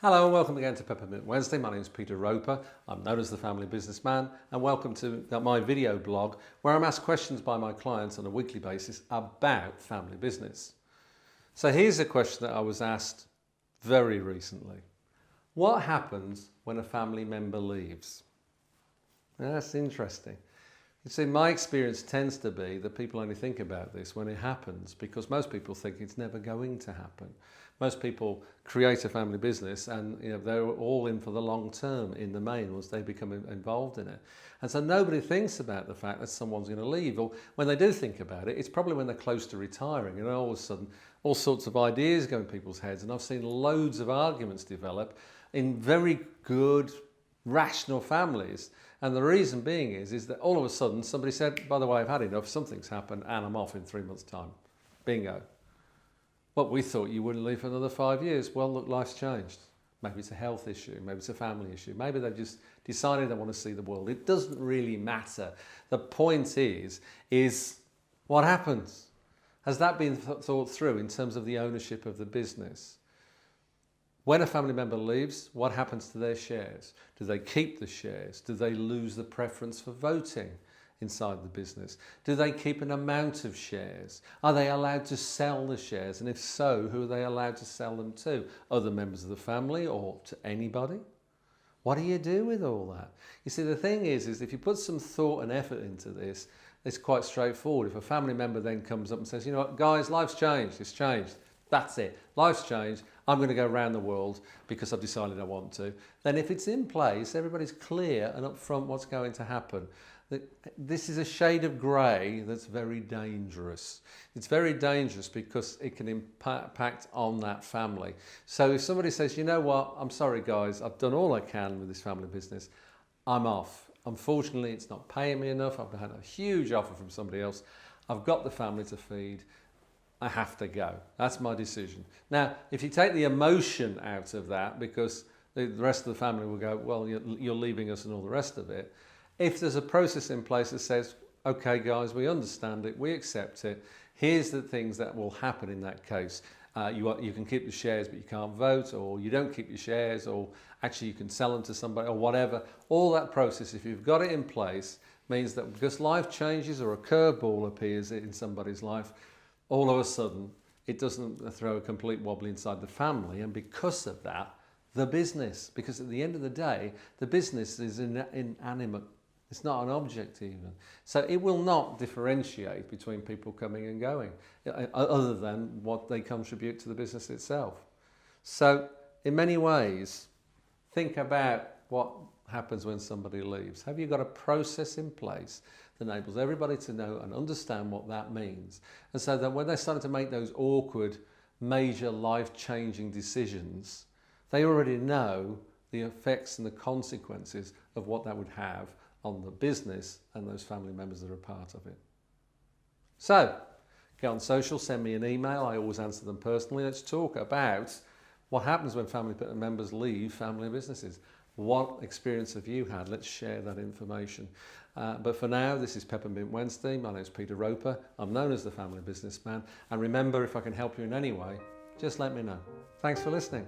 Hello and welcome again to Peppermint Wednesday. My name is Peter Roper. I'm known as the Family Businessman, and welcome to my video blog where I'm asked questions by my clients on a weekly basis about family business. So here's a question that I was asked very recently. What happens when a family member leaves? Now, that's interesting. You see, my experience tends to be that people only think about this when it happens, because most people think it's never going to happen. Most people create a family business and they're all in for the long term in the main once they become involved in it. And so nobody thinks about the fact that someone's going to leave, or when they do think about it, it's probably when they're close to retiring, and all of a sudden all sorts of ideas go in people's heads. And I've seen loads of arguments develop in very good, rational families. And the reason being is that all of a sudden somebody said, by the way, I've had enough, something's happened and I'm off in 3 months' time. Bingo. Well, we thought you wouldn't leave for another 5 years. Well, look, life's changed. Maybe it's a health issue, maybe it's a family issue, maybe they've just decided they want to see the world. It doesn't really matter. The point is what happens? Has that been thought through in terms of the ownership of the business? When a family member leaves, what happens to their shares? Do they keep the shares? Do they lose the preference for voting inside the business? Do they keep an amount of shares? Are they allowed to sell the shares? And if so, who are they allowed to sell them to? Other members of the family or to anybody? What do you do with all that? You see, the thing is if you put some thought and effort into this, it's quite straightforward. If a family member then comes up and says, you know what, guys, life's changed, it's changed. That's it. Life's changed. I'm going to go around the world because I've decided I want to. Then if it's in place, everybody's clear and upfront what's going to happen. This is a shade of grey that's very dangerous. It's very dangerous because it can impact on that family. So if somebody says, you know what, I'm sorry guys, I've done all I can with this family business, I'm off. Unfortunately, it's not paying me enough. I've had a huge offer from somebody else. I've got the family to feed. I have to go. That's my decision. Now, if you take the emotion out of that, because the rest of the family will go, well, you're leaving us and all the rest of it. If there's a process in place that says, okay, guys, we understand it, we accept it, here's the things that will happen in that case. You can keep the shares, but you can't vote, or you don't keep your shares, or actually you can sell them to somebody, or whatever. All that process, if you've got it in place, means that because life changes or a curveball appears in somebody's life, all of a sudden, it doesn't throw a complete wobble inside the family, and because of that, the business, because at the end of the day, the business is inanimate. It's not an object even. So it will not differentiate between people coming and going, other than what they contribute to the business itself. So in many ways, think about what happens when somebody leaves. Have you got a process in place that enables everybody to know and understand what that means? And so that when they're starting to make those awkward, major life-changing decisions, they already know the effects and the consequences of what that would have on the business and those family members that are a part of it. So, get on social, send me an email. I always answer them personally. Let's talk about what happens when family members leave family businesses. What experience have you had? Let's share that information. But for now, this is Peppermint Wednesday. My name is Peter Roper. I'm known as the Family Businessman. And remember, if I can help you in any way, just let me know. Thanks for listening.